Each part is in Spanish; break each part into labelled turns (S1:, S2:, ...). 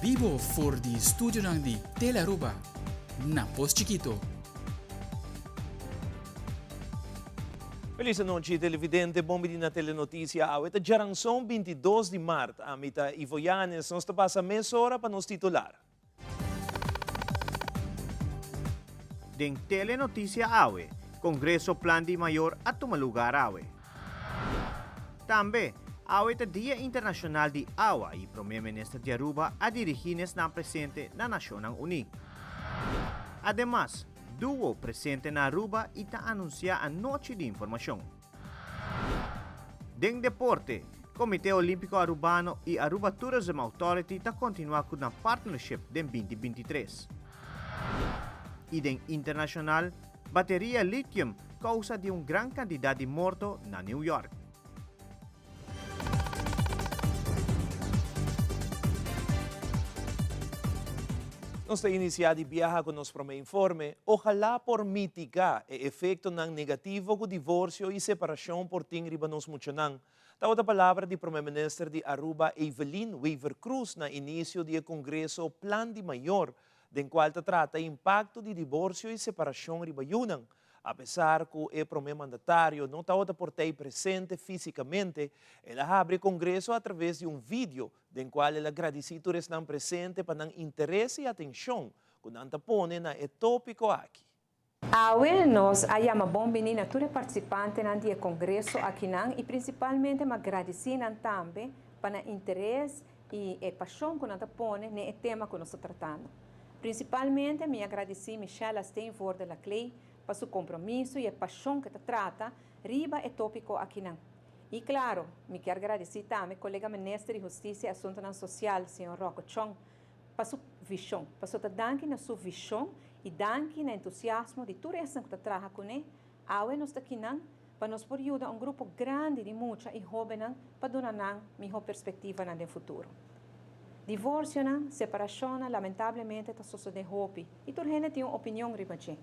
S1: Bibo for di studio ng di Telaruba. Na Post Chiquito.
S2: Feliz noite, televidente. Bom dia na Telenotícia. Esta geração 22 de março. A mita Ivoyanes, nós está passa meia hora para nos titular.
S3: Den Telenotícia Awe, Congresso Plan de Mayor at tumalugar Awe. Também, Awe é Dia Internacional de Awa e Primeiro-Ministro de Aruba a dirigir na presente na Nações Unidas. Además, Duo presente na Aruba e ta anuncia a Noche de Informação. Den deporte, Comitê Olímpico Arubano e Aruba Tourism Authority ta continua com a partnership den 2023. E den internacional, bateria lithium causa de gran quantidade de morto na New York.
S2: Nós temos iniciado a viajar com o nosso primeiro informe. Ojalá por mitigar o efeito negativo do divórcio e separação por tingriba nos muchanan. Ta outra palavra de Primeiro-Ministro de Aruba, Evelyn Weaver Cruz, na início do Congresso Plan de Mayor, den qual trata o impacto de divórcio e separação ribayunan. Apesar que o primeiro mandatário não está portei presente fisicamente, ela abre o Congresso através de vídeo, den qual ela agradece que estão presentes para o interesse e atenção que não põe na tópico aqui.
S4: Awe nós ayama bom menina todos participantes no Congresso aqui e principalmente me agradecer também para o interesse e a paixão que nós põe no tema que nós estamos tratando. Principalmente me agradecer Michelle Steinford de la Clay para seu compromisso e a paixão que trata riba é tópico aqui não. E claro, me quero agradecer também colega ministro de Justiça e Assuntos Social, senhor Rocco Chong, para sua visão, para sua danke na sua visão e danke na entusiasmo de tudo isso que trabalha com ele. Awe nós aqui não para nos por ajudar um grupo grande de muita e jovens para dar melhor perspectiva no futuro. Divórcio, separação, lamentavelmente está sucedendo hoje e toda gente tem uma opinião ribache.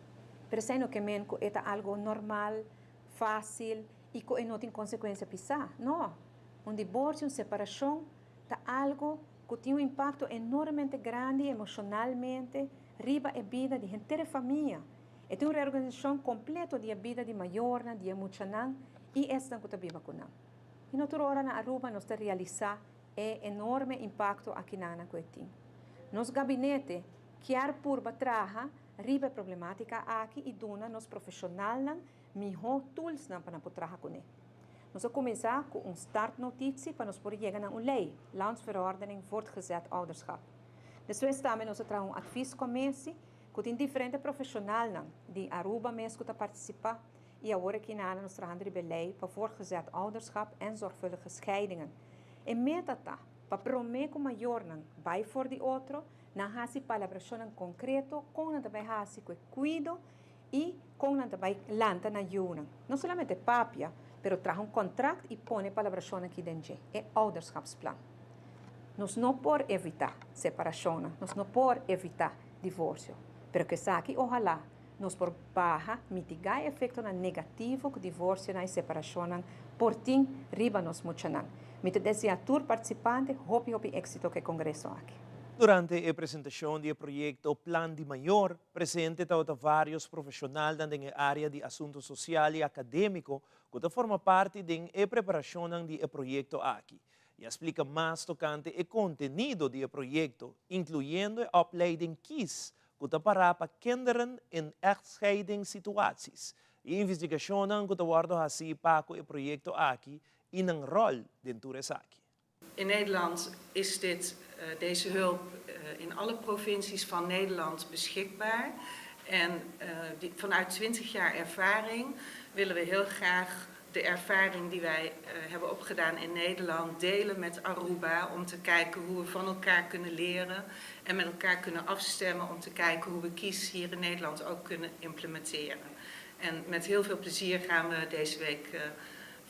S4: Pero que menco é algo normal, fácil e que não tem consequência pisar. Não. Divórcio, separação, é algo que tem impacto enormemente grande emocionalmente, riba a vida de inteira família. É uma reorganização completa da vida de maior, de muchanan e esta que está viva com nós. E na outra hora na Aruba nós realizar enorme impacto aqui na coitim. Nos gabinete quer por batraha riba problemática aqui e dona nos profissional melhor tools para trabalhar com ele. Nós vamos começar com start notitie para nós poder chegar a lei, landsverordening voortgezet ouderschap. Depois também nós trazemos adviescommissie que tem diferentes profissionais de Aruba mesmo que participam e agora aqui nós trazemos a lei para voortgezet ouderschap en zorgvuldige scheidingen. E meta para prometer maior vai for de outro, na hasi palabração concreto, com na também hasi com cuido e com na também lanta na yuna. Não somente papia, pero traz contrato e põe palabração aqui dentro. É ouderschapsplan. Nós não por evitar separação, nós não por evitar divórcio, pero que aqui ojalá nós por barra mitigar o efeito negativo que divórcio e separação por tim riba nos muchanan. Me desejo a todos participantes hopi éxito que o Congresso aqui.
S2: Durante a apresentação do projeto Plan de Mayor, presente estão vários profissionais na área de assuntos social e acadêmico que formam parte da preparação do projeto aqui. E explica mais tocante o conteúdo do projeto, incluindo a opleiding KISS, que para kinderen in echtscheidingssituaties. E a investigação que wordt assim para o projeto aqui in een rol dentro aqui.
S5: In Nederland is deze hulp in alle provincies van Nederland beschikbaar. En vanuit 20 jaar ervaring willen we heel graag de ervaring die wij hebben opgedaan in Nederland delen met Aruba. Om te kijken hoe we van elkaar kunnen leren en met elkaar kunnen afstemmen. Om te kijken hoe we KIES hier in Nederland ook kunnen implementeren. En met heel veel plezier gaan we deze week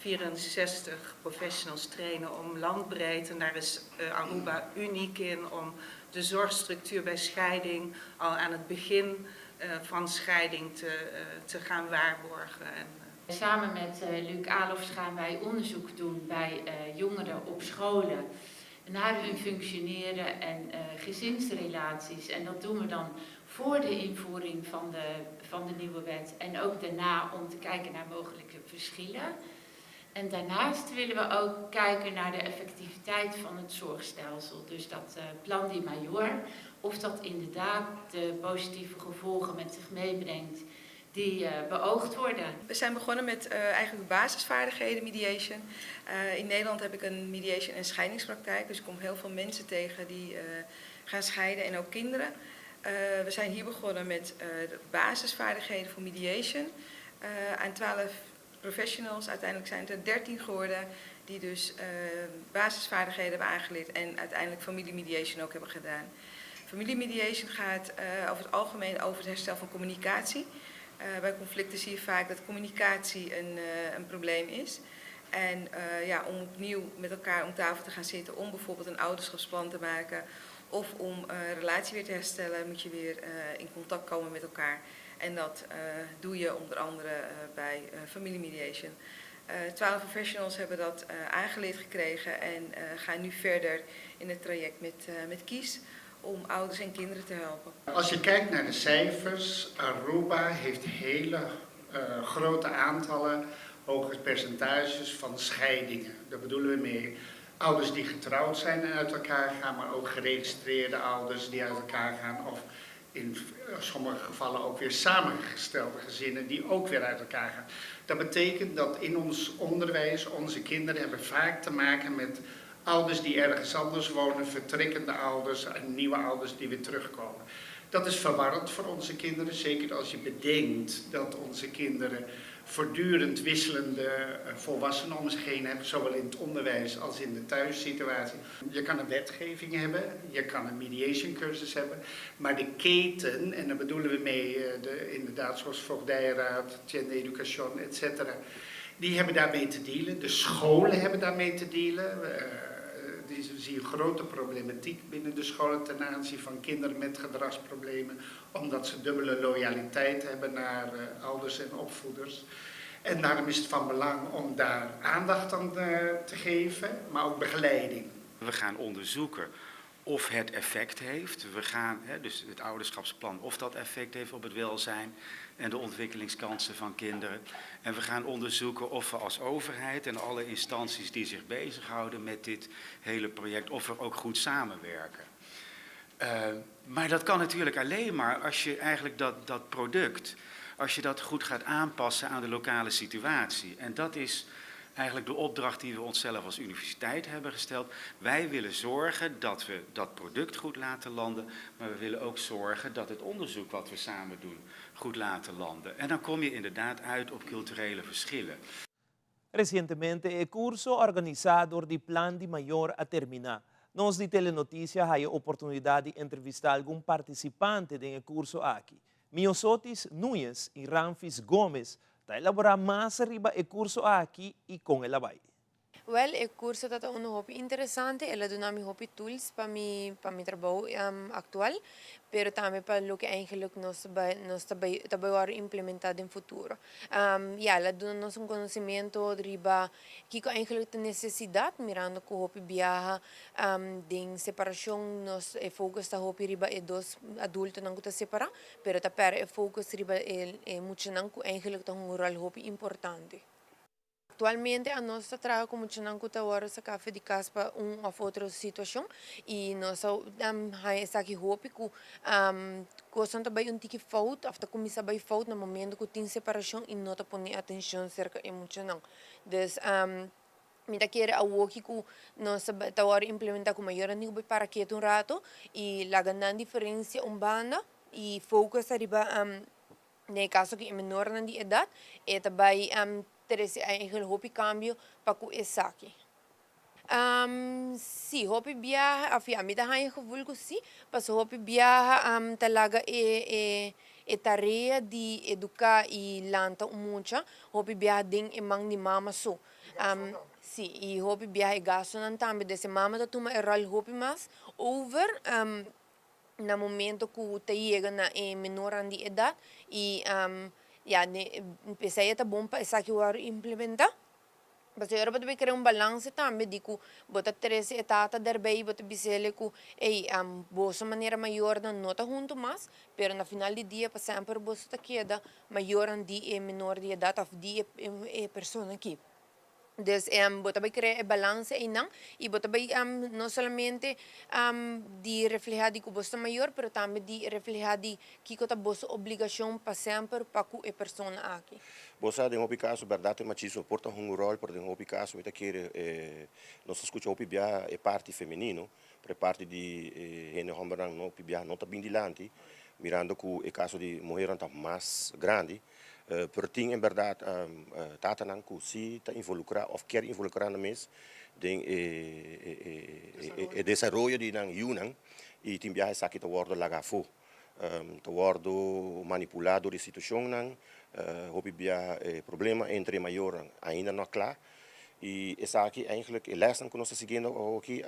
S5: 64 professionals trainen om landbreed. En daar is Aruba uniek in om de zorgstructuur bij scheiding al aan het begin van scheiding te gaan waarborgen.
S6: Samen met Luc Alofs gaan wij onderzoek doen bij jongeren op scholen naar hun functioneren en gezinsrelaties. En dat doen we dan voor de invoering van de nieuwe wet en ook daarna om te kijken naar mogelijke verschillen. En daarnaast willen we ook kijken naar de effectiviteit van het zorgstelsel. Dus dat plan di Major, of dat inderdaad de positieve gevolgen met zich meebrengt die beoogd worden.
S7: We zijn begonnen met eigenlijk basisvaardigheden mediation. In Nederland heb ik een mediation- en scheidingspraktijk, dus ik kom heel veel mensen tegen die gaan scheiden en ook kinderen. We zijn hier begonnen met de basisvaardigheden voor mediation aan 12 professionals. Uiteindelijk zijn het er 13 geworden die dus basisvaardigheden hebben aangeleerd en uiteindelijk familiemediation ook hebben gedaan. Familiemediation gaat over het algemeen over het herstel van communicatie. Bij conflicten zie je vaak dat communicatie een probleem is. En om opnieuw met elkaar om tafel te gaan zitten om bijvoorbeeld een ouderschapsplan te maken of om een relatie weer te herstellen, moet je weer in contact komen met elkaar. En dat doe je onder andere bij familiemediation. 12 professionals hebben dat aangeleerd gekregen en gaan nu verder in het traject met Kies om ouders en kinderen te helpen.
S8: Als je kijkt naar de cijfers, Aruba heeft hele grote aantallen, hoge percentages van scheidingen. Daar bedoelen we mee ouders die getrouwd zijn en uit elkaar gaan, maar ook geregistreerde ouders die uit elkaar gaan of in sommige gevallen ook weer samengestelde gezinnen die ook weer uit elkaar gaan. Dat betekent dat in ons onderwijs onze kinderen hebben vaak te maken met ouders die ergens anders wonen, vertrekkende ouders en nieuwe ouders die weer terugkomen. Dat is verwarrend voor onze kinderen, zeker als je bedenkt dat onze kinderen voortdurend wisselende volwassenen om zich heen hebben, zowel in het onderwijs als in de thuissituatie. Je kan een wetgeving hebben, je kan een mediation cursus hebben, maar de keten, en daar bedoelen we mee inderdaad zoals voogdijraad, Tiende Education, etc., die hebben daarmee te dealen. De scholen hebben daarmee te dealen. We zien een grote problematiek binnen de scholen ten aanzien van kinderen met gedragsproblemen, omdat ze dubbele loyaliteit hebben naar ouders en opvoeders. En daarom is het van belang om daar aandacht aan te geven, maar ook begeleiding.
S9: We gaan onderzoeken of het effect heeft. We gaan, dus het ouderschapsplan, of dat effect heeft op het welzijn en de ontwikkelingskansen van kinderen. En we gaan onderzoeken of we als overheid en alle instanties die zich bezighouden met dit hele project, of we ook goed samenwerken. Maar dat kan natuurlijk alleen maar als je eigenlijk dat product, als je dat goed gaat aanpassen aan de lokale situatie. En dat is eigenlijk de opdracht die we onszelf als universiteit hebben gesteld. Wij willen zorgen dat we dat product goed laten landen, maar we willen ook zorgen dat het onderzoek wat we samen doen goed laten landen. En dan kom je inderdaad uit op culturele verschillen.
S2: Recientemente, el curso organizado door die Plan di Major a terminar. Nos di Telenoticia hay oportunidad de entrevistar algún participante del curso aquí. Miosotis Núñez y Ramfis Gómez está elaborar más arriba el curso aquí y con el abay.
S10: Well, el curso está un hobby interesante, ela dona mi hobby tools para mi trabajo actual, pero también para lo que eigenlijk nos va a implementar en futuro. Ela dona nos un conocimiento riba que eigenlijk de necesidad mirando que hobby viaja de separación nos focus ta hobby riba e dos adultos nang kuta separa, pero ta per focus riba mucho nang ku eigenlijk ta un rol hobby importante. Actualmente a nós trabalhamos como Chinancuta agora sa café de caspa ou outra situação e nós está aqui hope que coisa também tiki fout after começar by fout no momento que tem separação e não tá põe atenção cerca emocional. Dus me da querer a work que nós tá agora implementar com maior nível para que um rato e lá ganhar diferença banda e focus arriba no caso que é menor na idade e também terus eigenlijk hopi cambio para ku esaki. Si hopi biyahe, afia mi dahan yung gevoel ko si, pas hopi biyahe talaga tarea di educar e lanta mucha, hopi biyahe ding imang ni mama so. Si, e hopi biyahe gasto nan tambi, desse mama da tuma eral hopi mas over na momento que te chega na menor de idade e empecé a bom para essa que eu implementar. Basta eu bota criar balance também de que bota três etapas daarbij bota bisele que boa maneira maior não nota junto mas pero na final do dia para sempre boa tá queda maior de menor de idade of de pessoa aqui. Dus bota vai criar balance e não e bota vai não somente de reflejar de que você maior, pero também de reflejar de que você boa obrigação para sempre para que a pessoa aqui.
S11: Você tem um caso verdade machismo porta um rol por um caso me quer nós escuta bia é parte feminino para parte de gênero homem não bia não tá bem dilante mirando que o caso de mulher tá mais grande. Per ting in verdade tata nan ku si ta involucrar of quer involucrar na mes den desenvolvimento de nan yunan e tim biahe sakit award laga fu to wardo manipulado de situação nan hopi bia problema entre maior ainda não claro e essa aqui eigenlijk a lesson que nós seguindo aqui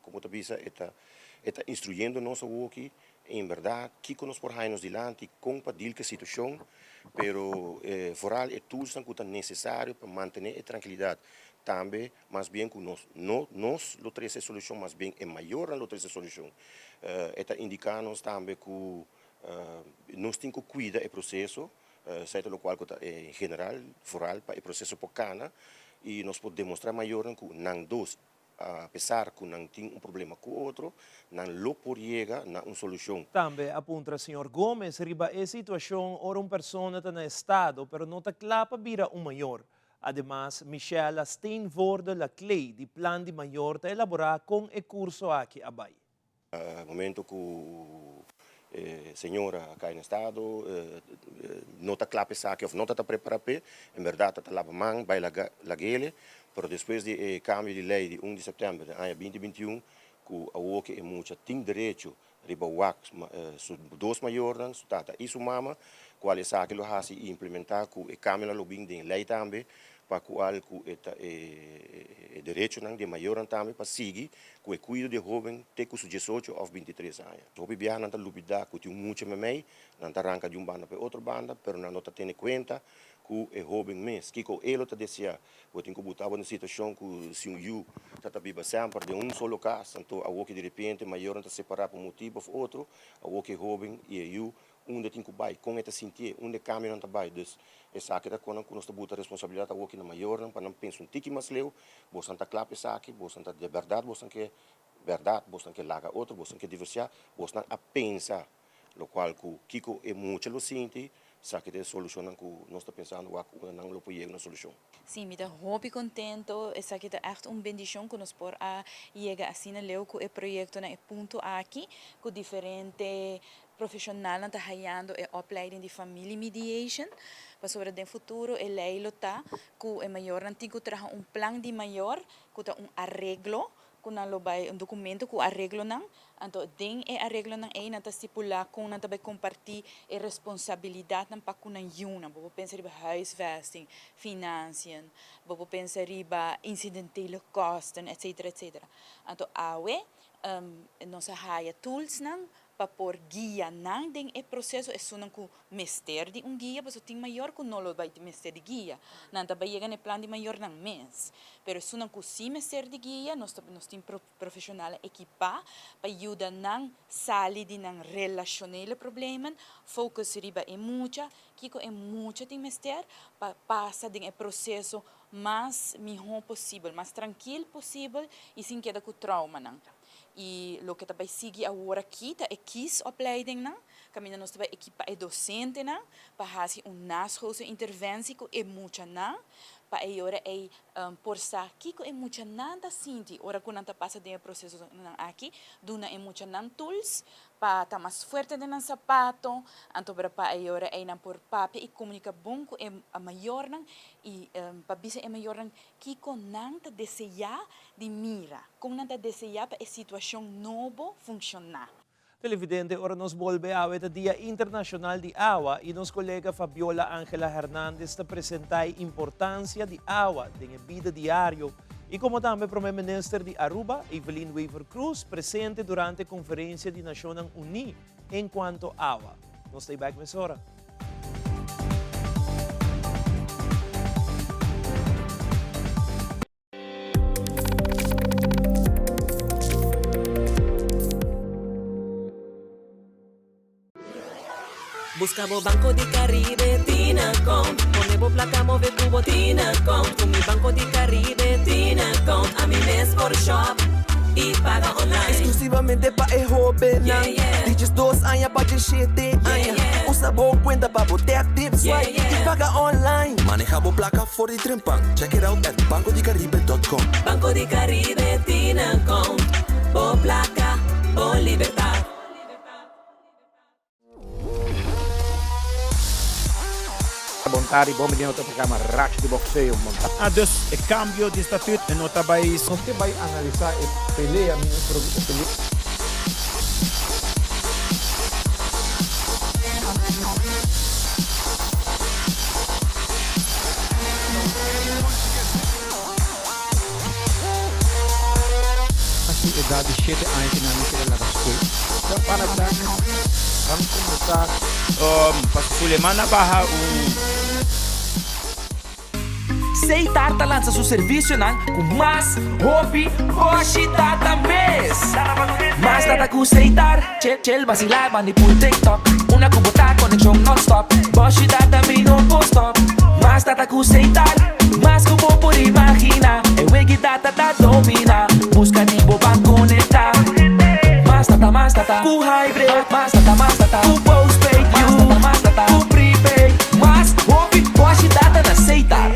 S11: como tu bisa eta instruyendo nós aqui em verdade que nós por rainos dilante com padil que situação pero vooral é tools que é necessário para manter a tranquilidade também mas bem que nós lo trece solução mas bem é maior a lo trece solução eta indica-nos também que nós temos que cuidar do processo certo lo qual em geral vooral para o processo pocana e nós podemos demonstrar maior que não dos apesar que não tem problema com o outro, não lo por chegar na uma solução.
S2: Também apunta o Sr. Gomes, riba a situação ora uma pessoa está no estado, pero não está claro vira maior. Además, Michelle tem vorda la clay de plan de maior está elaborar com o curso aqui abai.
S11: Momento que senhora cá no estado não está claro que ou não está preparada, em verdade está lá mão vai la gele. Pero depois do cambio de lei de 1 de setembro de 2021, que a OCE é muito tem direito a dois maiores, tata isso mama, qual é a que lo hasi implementar que o cambio lo bem de lei também, para que o direito de maior também para seguir que o cuido de jovem tem com 18 ou 23 anos. O bebê não está lubida que tem muito memei, não está arranca de banda para outra banda, pero não está tendo conta que é jovem mesmo. Que ele está dizendo, eu tenho que botar uma situação que se eu está viva sempre de solo caso, então a que de repente maior está separado por motivo ou outro, a que é jovem e eu onde tem que vai com esta sentir onde caminho não está vai dus essa aqui da quando nós temos a responsabilidade a que na maior para não pensar tiki mais leu você está claro essa aqui você está de verdade você que laga outro você que divorciar você a pensar lo qual que Kiko é muito lo sente sabe que solução que nós está pensando que não lo pode uma solução.
S12: Sim, me dá muito contento, essa que é echt bendição que nós por a chegar assim na leu com o projeto na ponto aqui com diferente profissional está hayando a opleiding de family mediation para sobre o futuro e lei lo tá que é maior antigo traga plan de maior que tá arreglo que não lo vai documento que arreglo não então den arreglo não é nata stipular com nata vai compartilhar a responsabilidade não para com na juna vou pensar riba huisvesting financiën vou pensar riba incidentele kosten etc então awe nossa haya tools não para por guia não tem o processo é só não com mestre de guia mas tem maior que não lo vai ter mestre de guia não tá vai chegar no plano de maior não mês pero só não com sim mestre de guia nós tem profissional equipa para ajudar não sair de não relacional problema focus riba é muita que é muita tem mestre para passar de processo mais melhor possível mais tranquilo possível e sem queda com trauma não e lo que também sigue agora aqui tá é KIS opleiding não caminho nós também equipa é docente não para fazer naschoolse interventie que é muita não para agora é por sa que é muita nada sinti ora quando tá passa de processo aqui duna é muita não tools para tá mais forte de não sapato então para agora é não por papel e comunica bom com é a maior não e para bisa é maior não que com não tá desejar de mira com não tá desejar para a situação novo funcionar.
S2: Televidente, ora nos volve a o Dia Internacional de Agua e nos colega Fabiola Ángela Hernández te apresenta a importância de água na vida diária e como também o Primeiro-Ministro de Aruba, Evelyn Weaver Cruz, presente durante a Conferência de Nações Unidas em quanto à água. Nos stay back, mesora.
S13: Buscamos Banco di Caribe, Tina Account. Ponemos placa, move cubo, Tina Account. Con mi Banco di Caribe, Tina Account. A mi mes por shop y paga online.
S14: Exclusivamente pa' el joven. Dices 2 años pa' que 7 años. Usa boa cuenta pa' botar tips y paga online. Manejamos placa for the trempan. Check it out at bancodicaribe.com.
S13: Banco di Caribe, Tina Account. Bo placa, bo libertad.
S2: Montari, bom menino tot programa Rax de Boxeo.
S15: Dus het cambio de statuut en nota bij
S2: Nós que vai analisar a pelea, minha pelea.
S15: Assim, idade 7 anos que não me lá da escola.
S2: Já para cá, vamos começar.
S15: Para Sulemana Baha
S14: Seitar lança seu serviço com mais hobby, hoje data mês. Mais data com Seitar, chel vacilar, bani por TikTok. Una cubota conexão non-stop, hoje data me no post-stop. Mais data com Seitar, mais como por imaginar. E wegi data da domina, busca tipo para conectar. Mais data, com hybrid, mais data, com postpaid, mais data, com prepaid. Mais hobby, hoje data na Seitar.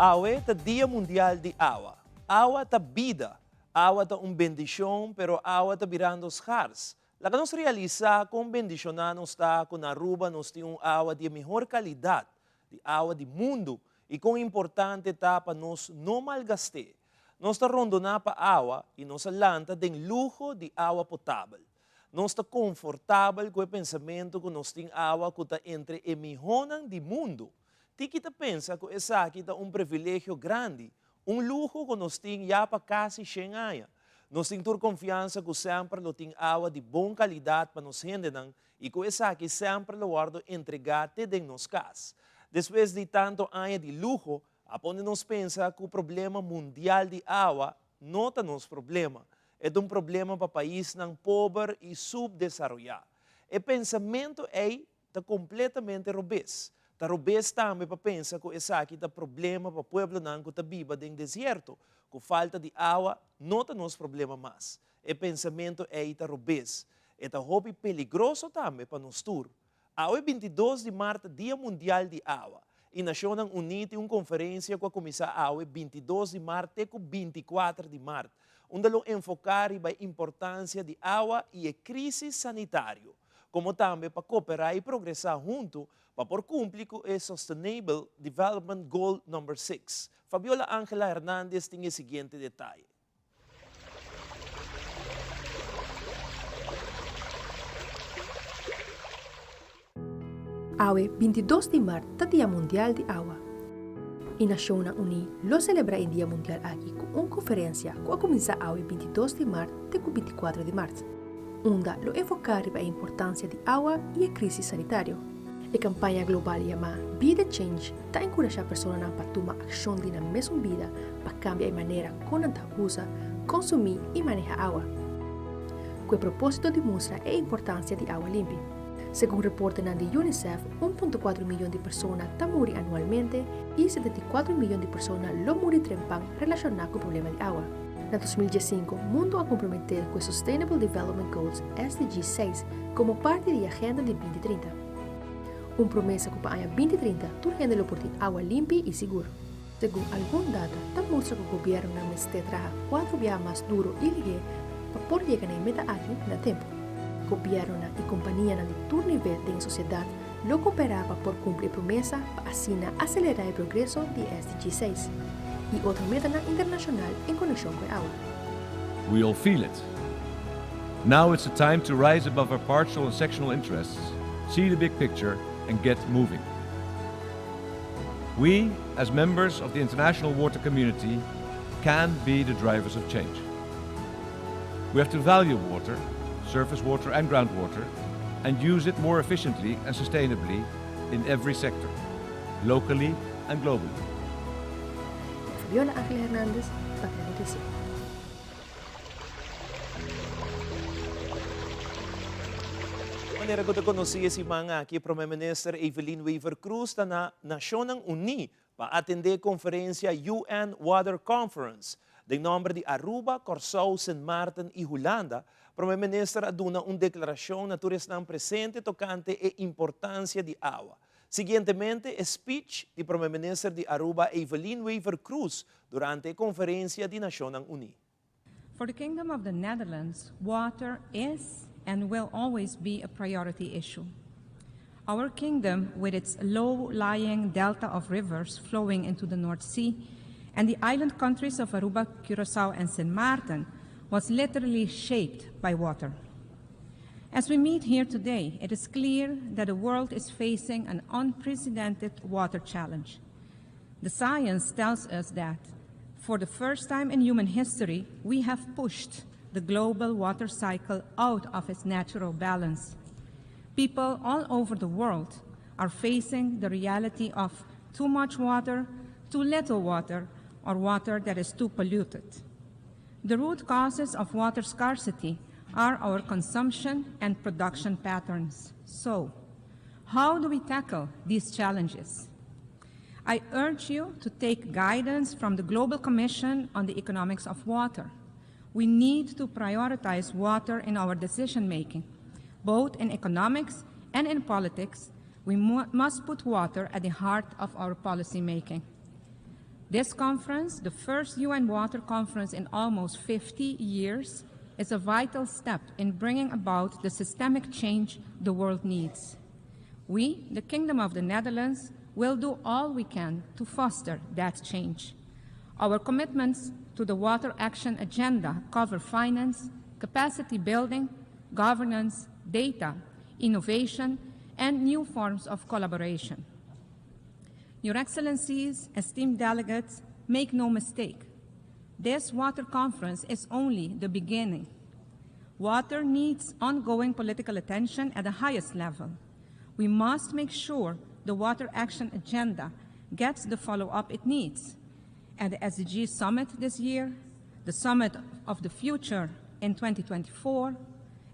S2: Awe ta Dia Mundial de Agua. Agua ta vida. Agua ta bendición, pero agua ta virando scarce. La que nos realiza con bendicionar nos está con Aruba nos tiene un agua de mejor calidad, de agua de mundo, y con importante etapa nos no malgaste. Nos está rondona pa agua y nos alanta den lujo de agua potable. Nos está confortable con el pensamiento que nos tiene agua que está entre el mejor de mundo. Kita pensa que essa aqui é privilégio grande, luxo que nós temos já para quase 100 anos. Nós temos ter confiança que sempre lo tem água de boa qualidade para nos render e que essa aqui sempre lo guardo entregado em nos casa. Depois de tanto anos de luxo, aonde nos pensa que o problema mundial de água não é nosso problema. É problema para países pobres e subdesenvolvidos. O pensamento está completamente robusto. Talvez também para pensar que esse aqui é problema para o povo que está vivo no deserto, que falta de água não é nosso problema mais. O pensamento está robusto. É hobby peligroso também para nós todos. Hoje, 22 de março, Dia Mundial de Água. E Nações Unidas tem uma conferência que vai começar hoje, 22 de março até 24 de março, onde vão enfocar a importância de água e a crise sanitária, como também para cooperar e progressar junto para por cumprir com o Sustainable Development Goal number 6. Fabiola Ángela Hernández tem o seguinte detalhe.
S16: Hoy, 22 de marzo, es Día Mundial de Agua. Y Naciones Unidas lo celebra el Día Mundial aquí con una conferencia que comienza hoy, 22 de marzo, hasta 24 de marzo, donde lo enfocar en la importancia de agua y la crisis sanitaria. La campaña global llamada Be the Change está encorajando a personas para tomar acción de la misma vida para cambiar la manera como usa, consumir y manejar agua. Con el propósito de mostrar la importancia de agua limpia. Según reportes de UNICEF, 1.4 millones de personas mueren anualmente y 74 millones de personas lo mueren relacionadas con problemas de agua. En 2015, el mundo ha comprometido con el Sustainable Development Goals SDG 6 como parte de la Agenda de 2030. Una promesa que para el año 2030 turgendo la oportunidad de agua limpia y segura. Según algunos datos, muestra que el gobierno necesita trabajar 4 días más duro y ligeiro para poder llegar a la meta aquí en el tiempo. Gobierno y compañías de todo nivel de la sociedad lo cooperaba por cumplir promesa para así acelerar el progreso de SDG 6 y otra meta internacional en conexión con agua.
S17: We all feel it. Now it's the time to rise above our partial and sectional interests, see the big picture, and get moving. We, as members of the international water community, can be the drivers of change. We have to value water, surface water and groundwater, and use it more efficiently and sustainably in every sector, locally and globally.
S16: Fabiola Ángel Hernández, Patria Noticias.
S2: Manera ko konosi si mga ki Prime Minister Evelyn Wever Cruz na Nasyonang Uni pa atende konferensya UN Water Conference de nombre de Aruba, Curaçao, Sint Maarten e Holanda. Prime Minister aduna declaração na turismo presente tocante e importância de água. Seguintemente, speech de Prime Minister de Aruba Evelyn Wever Cruz durante a conferência de Nações Unidas.
S18: For the Kingdom of the Netherlands, water is and will always be a priority issue. Our kingdom, with its low-lying delta of rivers flowing into the North Sea, and the island countries of Aruba, Curaçao, and Sint Maarten, was literally shaped by water. As we meet here today, it is clear that the world is facing an unprecedented water challenge. The science tells us that, for the first time in human history, we have pushed the global water cycle out of its natural balance. People all over the world are facing the reality of too much water, too little water, or water that is too polluted. The root causes of water scarcity are our consumption and production patterns. So, how do we tackle these challenges? I urge you to take guidance from the Global Commission on the Economics of Water. We need to prioritize water in our decision-making. Both in economics and in politics, we must put water at the heart of our policy-making. This conference, the first UN Water Conference in almost 50 years, is a vital step in bringing about the systemic change the world needs. We, the Kingdom of the Netherlands, will do all we can to foster that change. Our commitments to the Water Action Agenda cover finance, capacity building, governance, data, innovation, and new forms of collaboration. Your Excellencies, esteemed delegates, make no mistake. This water conference is only the beginning. Water needs ongoing political attention at the highest level. We must make sure the Water Action Agenda gets the follow-up it needs. At the SDG Summit this year, the Summit of the Future in 2024,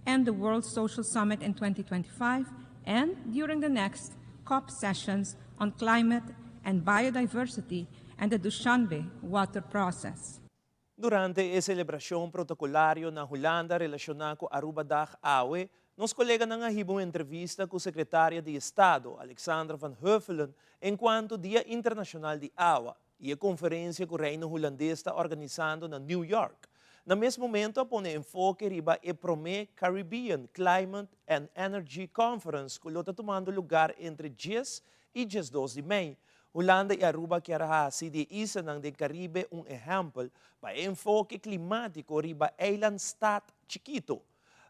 S18: and the World Social Summit in 2025, and during the next COP sessions on climate and biodiversity and the Dushanbe water process.
S2: Durante a celebração protocolário na Holanda relacionada com Aruba Dag Awe, nos colega nga hibong entrevista com a secretária de Estado, Alexandra van Huffelen, enquanto Dia Internacional de Água e a conferência que o Reino Holandês está organizando na New York. Na mesmo momento, põe enfoque riba e Prome Caribbean Climate and Energy Conference, que está tomando lugar entre 10 e 12 de maio. Holanda e Aruba querem se de isa ng de Caribe exemplo para enfoque climático riba Island Stat Chiquito.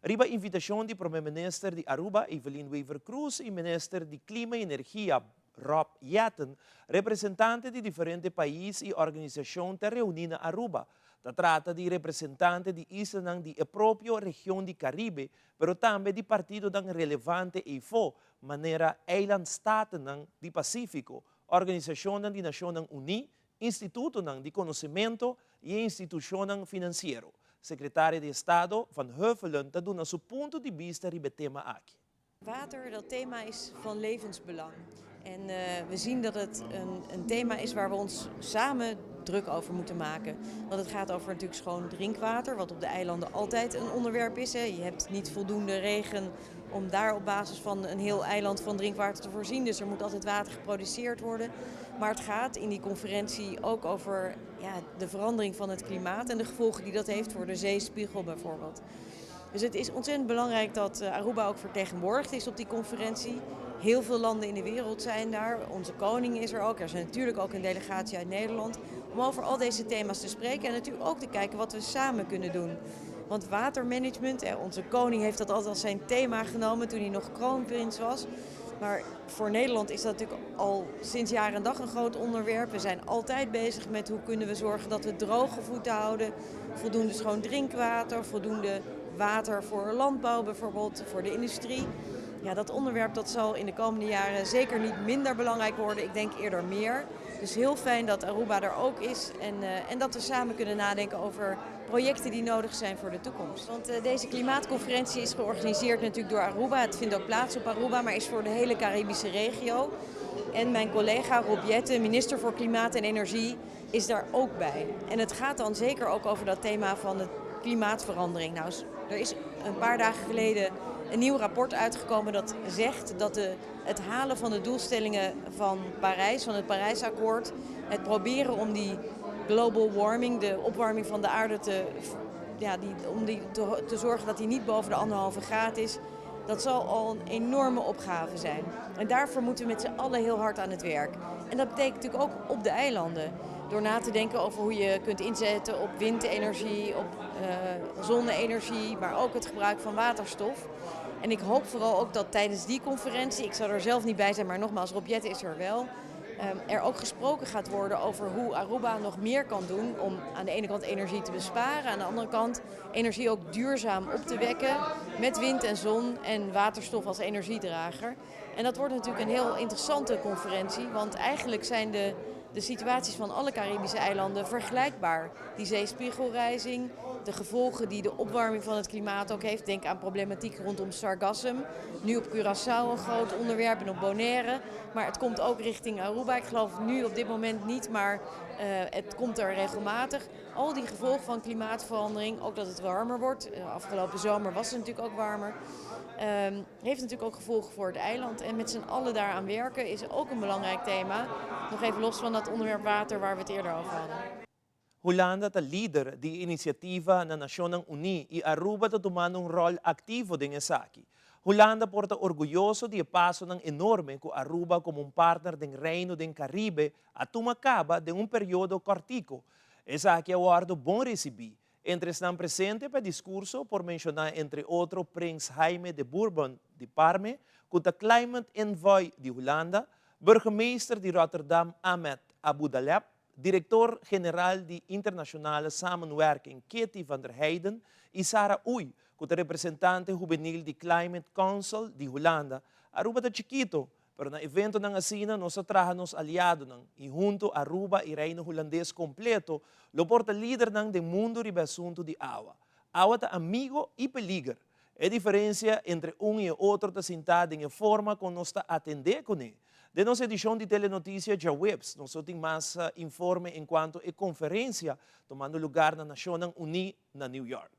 S2: Riba invitação de Prime Minister de Aruba, Evelyn Wever Cruz, e Minister de Clima e Energia, Rob Yatten, representante de diferentes países e organizações te reúnem na Aruba. Se trata de representante de isla de própria região de Caribe, pero também de partido relevante e maneira Island State de Pacífico, Organização de Nações Unidas, Instituto de Conhecimento e Instituição Financeiro. Secretária de Estado Van Huffelen te doen zijn punto de vista over het thema aqui.
S19: Water, dat thema is van levensbelang. En we zien dat het een thema is waar we ons samen druk over moeten maken. Want het gaat over natuurlijk schoon drinkwater, wat op de eilanden altijd een onderwerp is. Hè. Je hebt niet voldoende regen om daar op basis van een heel eiland van drinkwater te voorzien. Dus er moet altijd water geproduceerd worden. Maar het gaat in die conferentie ook over de verandering van het klimaat en de gevolgen die dat heeft voor de zeespiegel bijvoorbeeld. Dus het is ontzettend belangrijk dat Aruba ook vertegenwoordigd is op die conferentie. Heel veel landen in de wereld zijn daar. Onze koning is er ook. Er is natuurlijk ook een delegatie uit Nederland. Om over al deze thema's te spreken en natuurlijk ook te kijken wat we samen kunnen doen. Want watermanagement, onze koning heeft dat altijd als zijn thema genomen toen hij nog kroonprins was. Maar voor Nederland is dat natuurlijk al sinds jaar en dag een groot onderwerp. We zijn altijd bezig met hoe kunnen we zorgen dat we droge voeten houden. Voldoende schoon drinkwater, voldoende water voor landbouw bijvoorbeeld, voor de industrie. Ja, dat onderwerp dat zal in de komende jaren zeker niet minder belangrijk worden. Ik denk eerder meer. Dus heel fijn dat Aruba er ook is en dat we samen kunnen nadenken over projecten die nodig zijn voor de toekomst. Want deze klimaatconferentie is georganiseerd natuurlijk door Aruba. Het vindt ook plaats op Aruba, maar is voor de hele Caribische regio. En mijn collega Rob Jetten, minister voor Klimaat en Energie, is daar ook bij. En het gaat dan zeker ook over dat thema van de klimaatverandering. Nou, er is een paar dagen geleden een nieuw rapport uitgekomen dat zegt dat het halen van de doelstellingen van Parijs, van het Parijsakkoord, het proberen om die global warming, de opwarming van de aarde, te zorgen dat die niet boven de 1,5 graad is, dat zal al een enorme opgave zijn. En daarvoor moeten we met z'n allen heel hard aan het werk. En dat betekent natuurlijk ook op de eilanden. Door na te denken over hoe je kunt inzetten op windenergie, op zonne-energie, maar ook het gebruik van waterstof. En ik hoop vooral ook dat tijdens die conferentie, ik zal er zelf niet bij zijn, maar nogmaals, Rob Jetten is er wel, er ook gesproken gaat worden over hoe Aruba nog meer kan doen om aan de ene kant energie te besparen, aan de andere kant energie ook duurzaam op te wekken met wind en zon en waterstof als energiedrager. En dat wordt natuurlijk een heel interessante conferentie, want eigenlijk zijn de situaties van alle Caribische eilanden vergelijkbaar. Die zeespiegelrijzing, de gevolgen die de opwarming van het klimaat ook heeft. Denk aan problematiek rondom sargassum. Nu op Curaçao een groot onderwerp en op Bonaire. Maar het komt ook richting Aruba. Ik geloof nu op dit moment niet, maar het komt er regelmatig. Al die gevolgen van klimaatverandering, ook dat het warmer wordt. Afgelopen zomer was het natuurlijk ook warmer. Heeft natuurlijk ook gevolgen voor het eiland. En met z'n allen daaraan werken is ook een belangrijk thema. Nog even los van dat onderwerp water waar we het eerder over hadden.
S2: Holanda ta líder de inisiativa na Naciones Unidas y Aruba ta tomando un rol activo din esaki. Holanda porta orgulloso de paso ng enorme com Aruba como un partner del Reino del Caribe a tumacaba de un periodo cortico. Esaki aguardo bom recebi. Entre están presentes para el discurso por mencionar entre otros Prins Jaime de Bourbon de Parme, con el Climate Envoy de Holanda, burgemeester de Rotterdam Ahmed Aboutaleb, director-generaal de internationale samenwerking Katie van der Heijden y Sarah Uy, con el representante juvenil de Climate Council de Holanda. Aruba está chiquito, pero na evento ng asina nos atraja nos aliado ng y junto Aruba y Reino Holandés completo, lo porta líder ng de mundo ribe asunto de agua. Agua ta amigo y peligro. A diferencia entre un y otro está sentada en forma con nos atender con él. De nuestra edición de Telenoticias Jawebs, nosotros más informe en cuanto a conferencia tomando lugar en las Naciones Unidas en New York.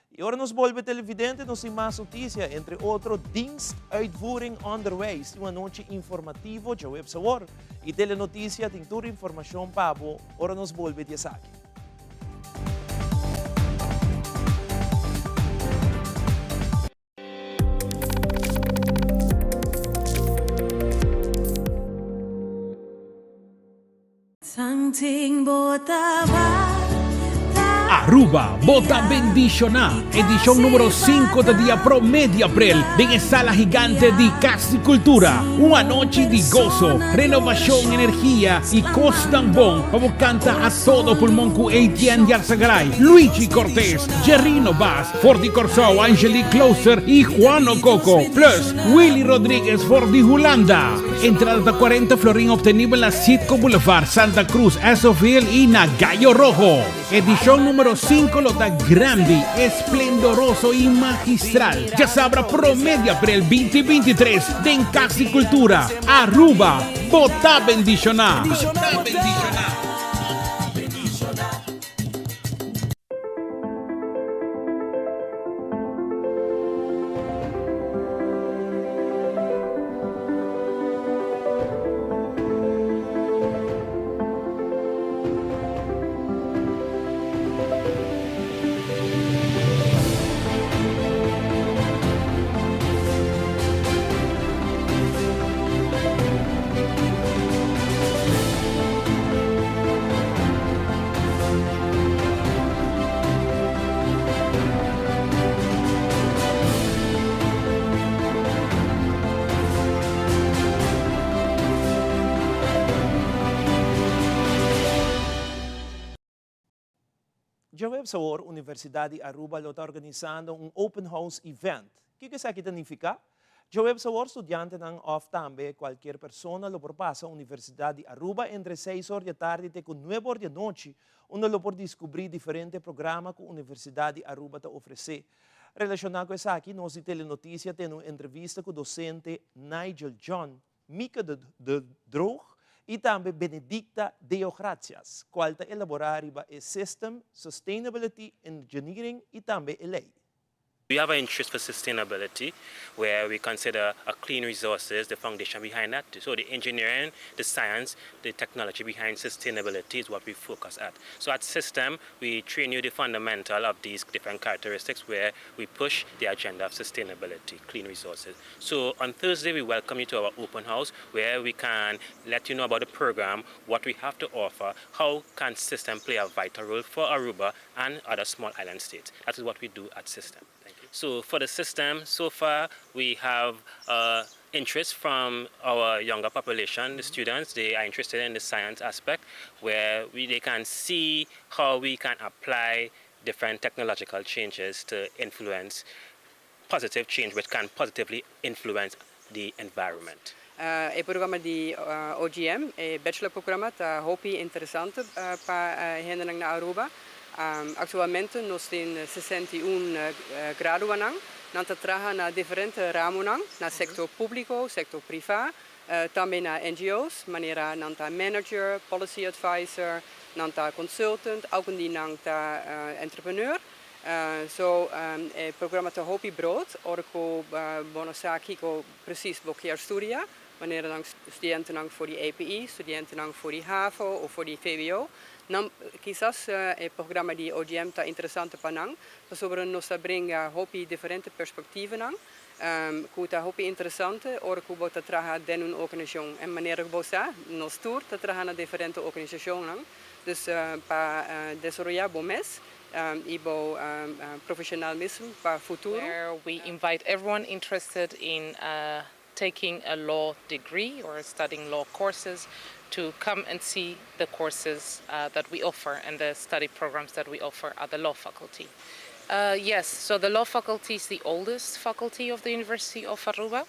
S2: Y ahora nos vuelve televidente, nos hay más noticias, entre otros, dienstuitvoering underway. Es una noche informativo, Jaweb Sabor. Y Telenoticias, tintura información, Pablo, ahora nos vuelve de aquí.
S1: Aruba, Bota Bendicioná, edición número 5 de Día Pro Media April, en Sala Gigante de Casticultura. Una noche de gozo, renovación, energía y Costambón. Vamos a cantar a todo pulmón con Etienne Yarzagaray, Luigi Cortés, Gerrino Bass, Fordi Corsao, Angelique Closer y Juan Ococo. Plus, Willy Rodríguez for de Holanda. Entrada 40 florín obtenible en la Citco Boulevard, Santa Cruz, Azoville y Nagallo Rojo. Edición número 5, lo da grande, esplendoroso y magistral. Ya sabrá promedia para el 2023 de Casticultura. Aruba, Bota Bendicioná.
S2: Jaweb Sabor, Universidad de Aruba, lo está organizando un open house event. ¿Qué significa? Jaweb Sabor, estudiante ng off tambe, cualquier persona lo propasa Universidad de Aruba entre 6 horas de tarde y 9 horas de noche, uno lo por descubrir diferentes programas que Universidad de Aruba te ofrece. Relacionado com isso aqui, nós telenotícia tem uma entrevista com o docente Nigel John, Mika de Droog e também Benedicta Deogratias, qual está elaborar o System, Sustainability, Engineering e também a lei.
S20: We have an interest for sustainability, where we consider clean resources the foundation behind that. So the engineering, the science, the technology behind sustainability is what we focus at. So at System, we train you the fundamental of these different characteristics where we push the agenda of sustainability, clean resources. So on Thursday, we welcome you to our open house where we can let you know about the program, what we have to offer, how can System play a vital role for Aruba and other small island states. That is what we do at System. So for the System, so far we have interest from our younger population, the students. They are interested in the science aspect where they can see how we can apply different technological changes to influence positive change which can positively influence the environment.
S21: Il programma di OGM, il bachelor programma, è hopi interessante per hendenang na Aruba. Actualmente nós temos 61 graduanang, nanta traha na diferente ramonang, na sector público, sector privado, também na NGOs, maneira nanta manager, policy advisor, nanta consultant, ook die nanta entrepreneur. Il programma te hopi brood, orko bonasaki ko precies blokkeer studia, wanneer dan studenten voor die EPI, studenten voor die HAVO of voor die VWO. Nam quizás el programa de OGM está interesante para nang, sobre nos bringa hopi diferente perspectives nang, que hopi interessante, ora que bota traha den una organización en manera que bosa nos tour te traha na diferente organización nang, dus para desarrollar bomes. Professionalism para futuro.
S22: Where we invite everyone interested in taking a law degree or studying law courses to come and see the courses that we offer and the study programs that we offer at the law faculty. Yes, so the law faculty is the oldest faculty of the University of Aruba,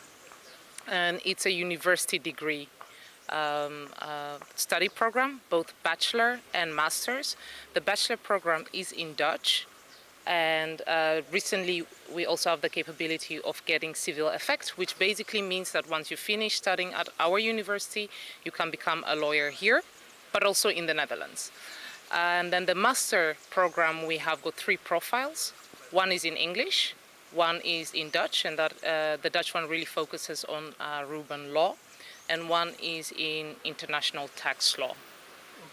S22: and it's a university degree study program, both bachelor and master's. The bachelor program is in Dutch, and recently we also have the capability of getting civil effect, which basically means that once you finish studying at our university, you can become a lawyer here, but also in the Netherlands. And then the master program, we have got 3 profiles. One is in English, one is in Dutch, and that the Dutch one really focuses on Aruban law, and one is in international tax law,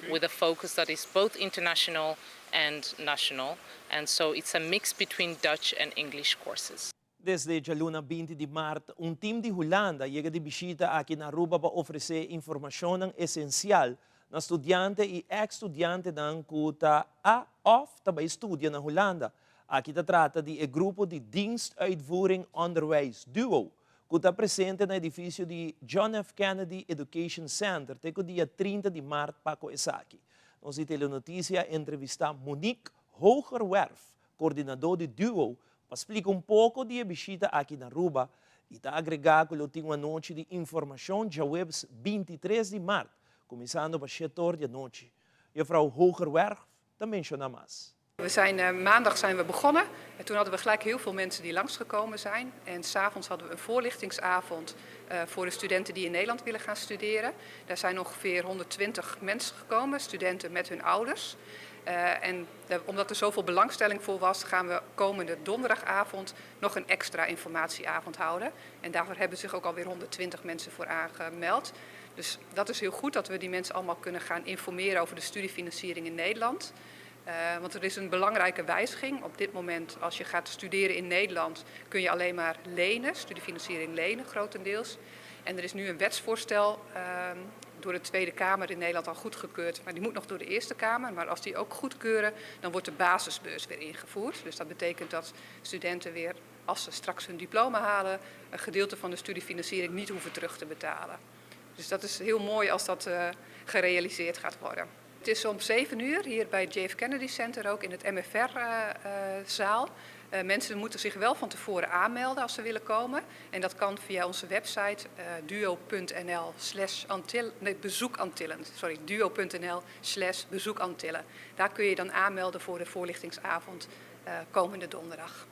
S22: with a focus that is both international and national, and so it's a mix between Dutch and English courses.
S2: Desde a luna 20 de março, um time de Holanda chega de visita aqui na Aruba para oferecer informação essencial na estudante e ex-estudante da Ancuta a of também estudia na Holanda. Aqui se trata de um grupo de dienstuitvoering onderwijs duo, que está presente no edifício de John F. Kennedy Education Center, até o dia 30 de março para Coesaki. Nós telenotícia entrevista Monique Hogerwerf, coordenador de Duo, para explicar pouco de visita aqui na Aruba e está agregar que tem uma noite de informação já webs 23 de março, começando para 7 horas da noite. Mevrouw Hogerwerf também chama mais.
S23: Maandag zijn we begonnen en toen hadden we gelijk heel veel mensen die langsgekomen zijn. En 's avonds hadden we een voorlichtingsavond voor de studenten die in Nederland willen gaan studeren. Daar zijn ongeveer 120 mensen gekomen, studenten met hun ouders. Omdat er zoveel belangstelling voor was, gaan we komende donderdagavond nog een extra informatieavond houden. En daarvoor hebben zich ook alweer 120 mensen voor aangemeld. Dus dat is heel goed dat we die mensen allemaal kunnen gaan informeren over de studiefinanciering in Nederland. Want er is een belangrijke wijziging. Op dit moment, als je gaat studeren in Nederland, kun je alleen maar lenen, studiefinanciering lenen grotendeels. En er is nu een wetsvoorstel door de Tweede Kamer in Nederland al goedgekeurd. Maar die moet nog door de Eerste Kamer. Maar als die ook goedkeuren, dan wordt de basisbeurs weer ingevoerd. Dus dat betekent dat studenten weer, als ze straks hun diploma halen, een gedeelte van de studiefinanciering niet hoeven terug te betalen. Dus dat is heel mooi als dat gerealiseerd gaat worden. Het is om 7 uur hier bij het JF Kennedy Center, ook in het MFR-zaal. Mensen moeten zich wel van tevoren aanmelden als ze willen komen. En dat kan via onze website duo.nl/bezoekantillen. Daar kun je dan aanmelden voor de voorlichtingsavond komende donderdag.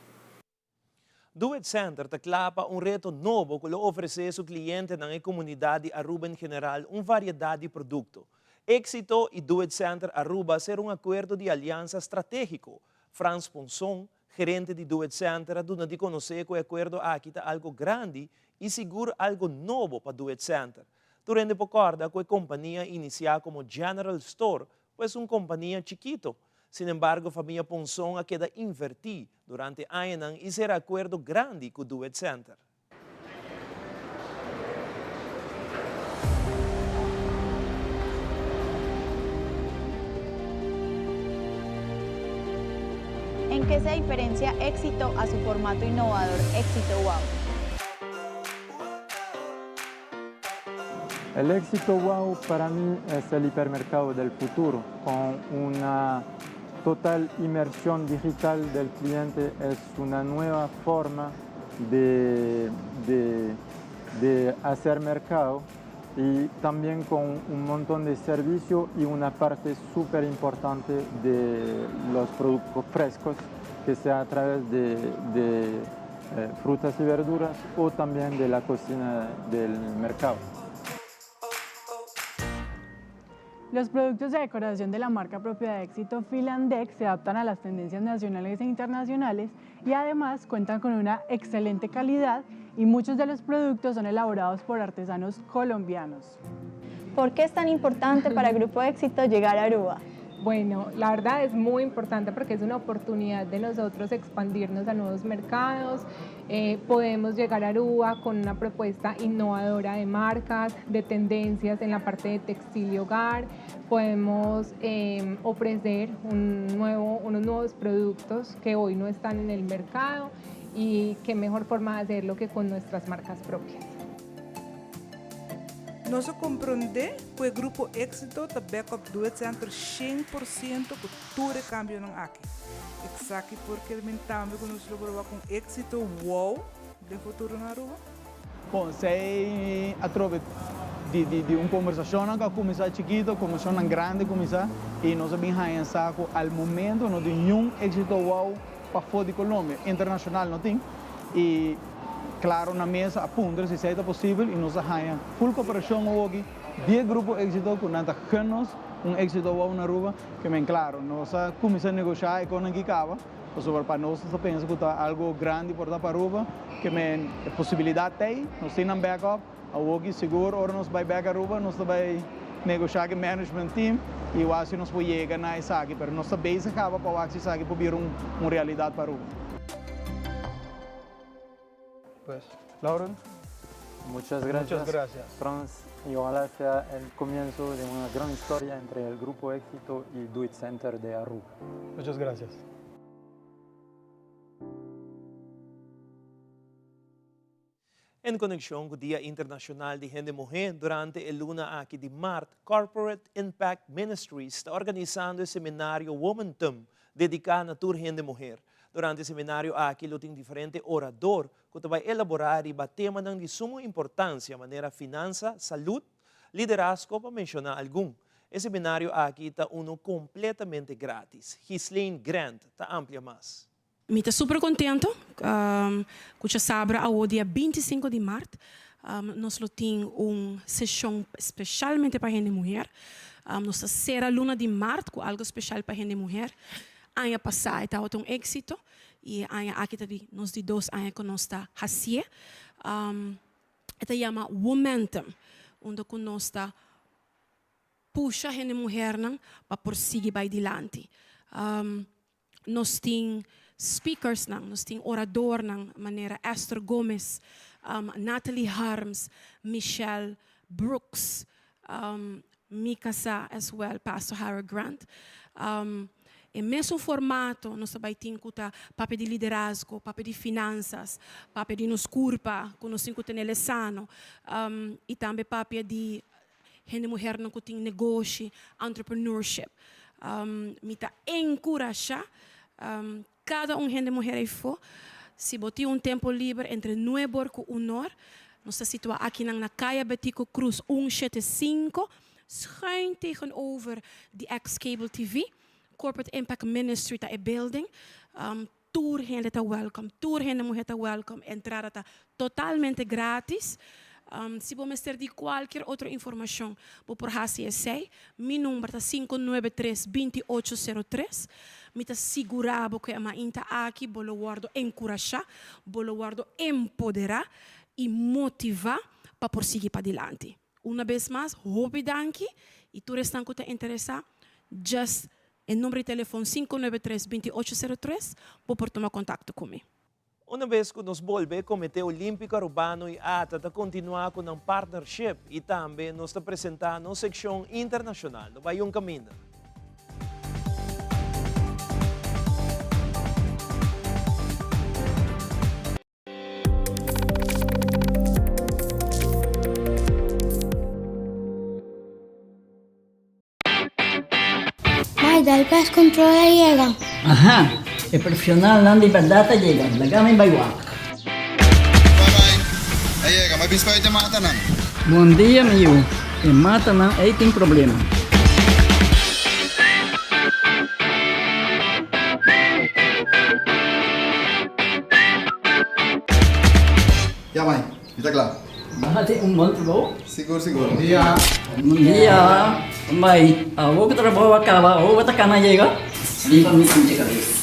S2: Duet Center taclapa un reto novo que lo ofrece a sus clientes en la comunidad de Aruba en general una variedad de productos. Éxito y Duet Center Aruba ser un acuerdo de alianza estratégico. Franz Ponson, gerente de Duet Center, ha dado a conocer que el acuerdo aquí está algo grande y seguro algo nuevo para Duet Center. Durante recorda que la compañía inició como General Store, pues una compañía chiquito. Sin embargo, familia Ponson ha quedado invertir durante años y será acuerdo grande con Duet Center.
S3: ¿En qué se diferencia Éxito a su formato innovador Éxito Wow?
S4: El Éxito Wow para mí es el hipermercado del futuro, con una total inmersión digital del cliente. Es una nueva forma de hacer mercado y también con un montón de servicio y una parte súper importante de los productos frescos, que sea a través de frutas y verduras o también de la cocina del mercado.
S5: Los productos de decoración de la marca propia de Éxito Finlandex se adaptan a las tendencias nacionales e internacionales y además cuentan con una excelente calidad y muchos de los productos son elaborados por artesanos colombianos.
S3: ¿Por qué es tan importante para el Grupo Éxito llegar a Aruba?
S24: Bueno, la verdad es muy importante porque es una oportunidad de nosotros expandirnos a nuevos mercados. Podemos llegar a Aruba con una propuesta innovadora de marcas, de tendencias en la parte de textil y hogar. Podemos ofrecer unos nuevos productos que hoy no están en el mercado y qué mejor forma de hacerlo que con nuestras marcas propias.
S25: Nós compreendemos que o Grupo Éxito está back up Duet Center 100% com todo o cambio não aqui. Exato porque mentamos que nós logramos com Éxito Wow de futuro na Aruba.
S26: Bom, sei através de uma conversação que começou chiquito, começou grande, começou e nós bem pensar que ao momento não tem nenhum Éxito Wow para fora de Colômbia, internacional não tem e claro, na mesa apunta se é possível e nós arranjamos full cooperação hoje de Grupo Éxito com nada ganhos Éxito Wow na Aruba que bem claro nós começamos a negociar com a Gicaba para nós pensa que está algo grande para Aruba que bem possibilidade tem nós temos backup hoje seguro ora nós vai back Aruba nós vai negociar com o management team e eu acho que nós vamos chegar na isso aqui mas nossa base acaba para isso aqui para vir uma realidade para Aruba.
S4: Pues, Lauren. Muchas gracias, Franz, y ojalá sea el comienzo de una gran historia entre el Grupo Éxito y Duet Center de Aruba.
S26: Muchas gracias.
S2: En conexión con el Día Internacional de Gente Mujer, durante el luna aquí de marzo, Corporate Impact Ministries está organizando el seminario Womantum dedicado a toda gente mujer. Durante el seminario aquí lo tienen diferentes oradores que van a elaborar y temas de suma importancia, manera finanza, salud, liderazgo, para mencionar algún. El seminario aquí está uno completamente gratis. Ghislaine Grant está amplia más.
S27: Me está super contento. Escucha sabra ao dia 25 de março. Nós temos uma sessão especialmente para gente mulher. Nossa será luna de março com algo especial para gente mulher. Ano passado estava um êxito e ano aqui nós de 2 anos que nós está fazendo. Esta chama Womantum, onde nós está puxa a gente mulher para prosseguir para adiante. Nós temos speakers nós temos orador maneira Esther Gomes, Natalie Harms, Michelle Brooks, Mikasa as well, Pastor Harold Grant. E mesmo formato, nós também temos papel de liderazgo, papel de finanças, papel de nos curpa, que nós temos que ter sano, e também papel de gente mulher não tem negócio, entrepreneurship. Mita encorajar cada gente mulher aí for. Se botar tempo livre entre 9 horas e 1 hora, nós estamos situados aqui na Caia Betico Cruz 175, schuin tegenover de ex-Cable TV. Corporate Impact Ministry ta building. Tour gente está welcome, tour gente mulher está welcome. Entrada está totalmente grátis. Se você ter de qualquer outra informação, vou por HCSA, meu número está 593-2803. Me está segurado que a minha aqui, vou guardo encorajar, vou guardo empoderar e motivar para prosseguir para adiante. Uma vez mais, danke e tu restan que te interessar, just em número de telefone 593-2803, vou tomar contato comigo.
S2: Una vez que nos volve, o Comitê Olímpico Urbano e ATA está continuar com um partnership e também nos está apresentando uma secção internacional no Bayong Caminho.
S6: Dal pes controla llega.
S7: Ajá, el profesional não de verdade llega. Lagame baywak.
S8: Aí, llega, mas bispo te mata não.
S7: Bom dia, meu. E mata não, aí tem problema.
S8: Ya, mãe, está claro.
S7: Bahati bom trabalho?
S8: Seguro.
S7: Bom dia. Bom dia. Mãe, vou que trabalho acaba, vou que tá chega. Limpa minha cabeça.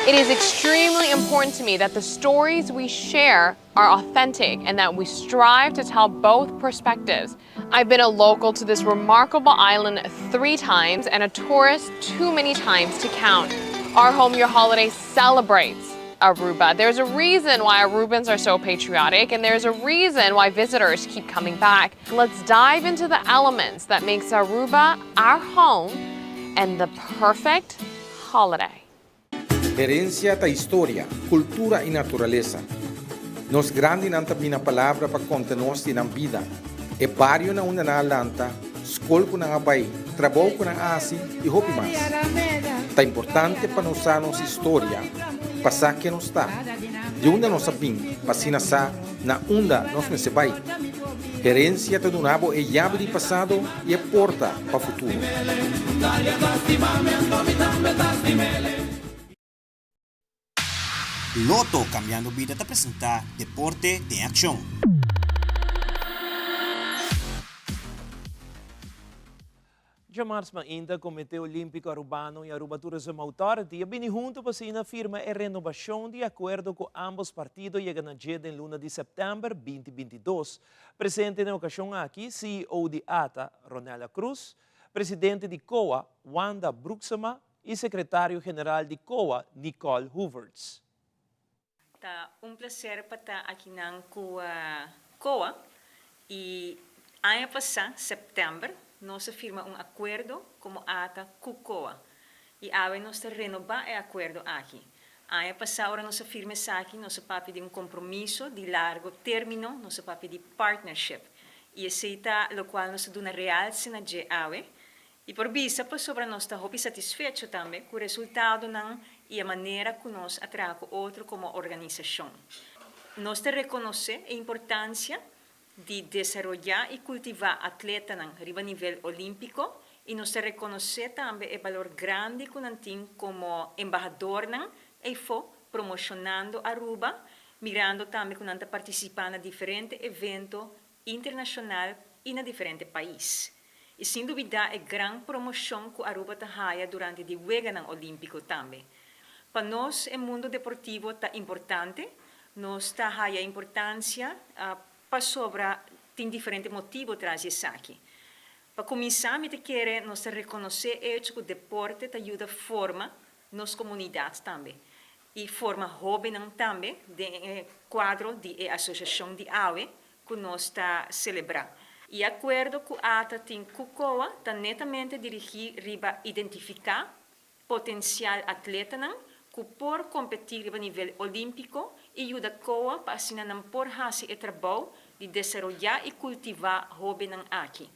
S9: It is extremely important to me that the stories we share are authentic and that we strive to tell both perspectives. I've been a local to this remarkable island 3 times and a tourist too many times to count. Our Home Your Holiday celebrates Aruba. There's a reason why Arubans are so patriotic, and there's a reason why visitors keep coming back. Let's dive into the elements that makes Aruba our home and the perfect holiday.
S10: Herencia da história, cultura e natureza. Nos grande nanta bina palavra para conta-nos na vida. E barrio na una na alanta, escola ko na abay, trabalho ko na asi e hopi mais. Tá importante para nós a nossa história, passar que nos está. De onde nós sabim, passina sa, na onda nós não se vai. Herencia do nabo é llave de passado e é porta para o futuro.
S11: Loto Cambiando Vida te presenta Deporte de Acción.
S2: Jamars ainda Comitê Olímpico Urbano e Aruba Tourism Authority bem junto para a firma a renovação de acordo com ambos partidos chegando a dia em luna de setembro 2022. Presente na ocasião aqui, CEO de ATA, Ronela Cruz, presidente de COA, Wanda Bruxema, e secretário-geral de COA, Nicole Hooverts.
S12: Um prazer para estar aqui na COA e ano passado, setembro, nós firmamos acordo como ATA com COA e agora nós renovar o acordo aqui. Ano passado, nós firmamos aqui, nós pedir compromisso de largo término, nós pedir partnership e aceita o qual nós damos real synergia agora. E por vista, sobre nós estamos satisfeitos também com o resultado e a maneira que nós atraemos outro como organização. Nós reconhecemos a importância de desenvolver e cultivar atletas a nível olímpico e nós reconhecemos também o valor grande que nós temos como embajador e promocionando Aruba, mirando também que nós participamos em diferentes eventos internacionais e em diferentes países. E sem dúvida é grande promoção que Aruba tem durante o Jogo Olímpico também. Para nós, o mundo deportivo é importante, nós temos a importância para sobre tem diferentes motivos atrás disso aqui. Para começar, nós reconhecer que o deporte ajuda a formar nas comunidades também. E forma jovem também, no quadro da Associação de AUE, que nós estamos celebrando. E acordo que a ATA tem com COA está netamente dirigido para identificar potencial atleta que por competir a nível olímpico ajuda COA para assinar por hasi e trabalho de desenvolver e cultivar hobby nan aqui.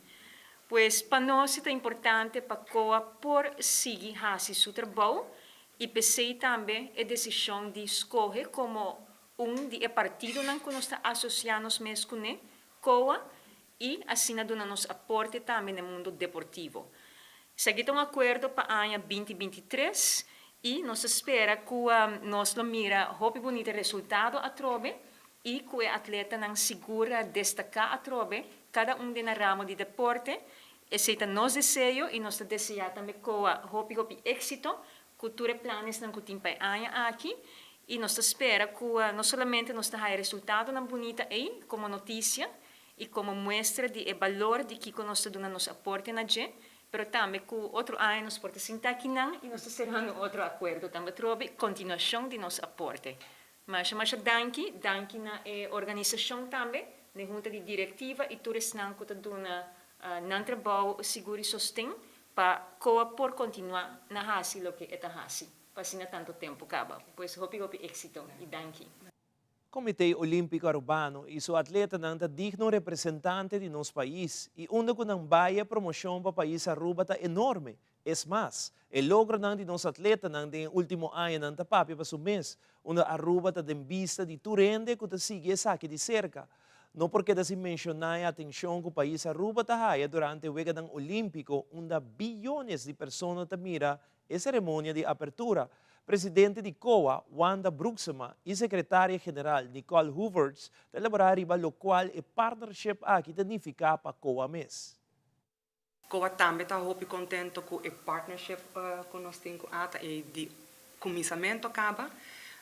S12: Pois para nós é importante para COA por seguir hasi seu trabalho e pensei também a decisão de escolher como de partido nan que nós está associados mesmo com COA e assim dona nos aporte também no mundo deportivo. Seguimos um acordo para o ano 2023 e nós espera que nós mira hobby bonito resultado a trobe e que o atleta não segura destacar a trobe cada de na ramo de deporte. Esse é nosso desejo e nós desejamos também que o hobby êxito, cultura e planos não que tem aqui e nós espera que não somente nós tenha resultado não bonita aí como notícia e como mostra de valor de que nós dona nos aporte na gente, mas também que outro ano nós podemos sentar aqui e nós seremos outro acordo também trobe continuação de nosso aporte. Mas danke na organização também, na junta de diretiva e todos não que dona não trabalho seguro e sustém para por continuar na hasi lo que é hasi, para assim tanto tempo acaba. Pois hopi êxito e danke.
S2: Comitê Olímpico Urbano e seu atleta não é digno representante de nosso país e onde que não vai a promoção para o país Aruba está enorme. É mais, o logro de nosso atleta não tem último ano não está papi para o mês, onde Aruba está em vista de turende que está sigue aqui de cerca. Não porque se mencionar a atenção que o país Aruba está durante o Wegadang Olímpico, onde bilhões de pessoas mira a cerimônia de apertura. Presidente de COA, Wanda Bruxema, e secretária-geral Nicole Hooverts, elaborar o qual é partnership aqui significa para COA mês.
S13: COA também está muito contente com o partnership que nós temos e de começamento acaba,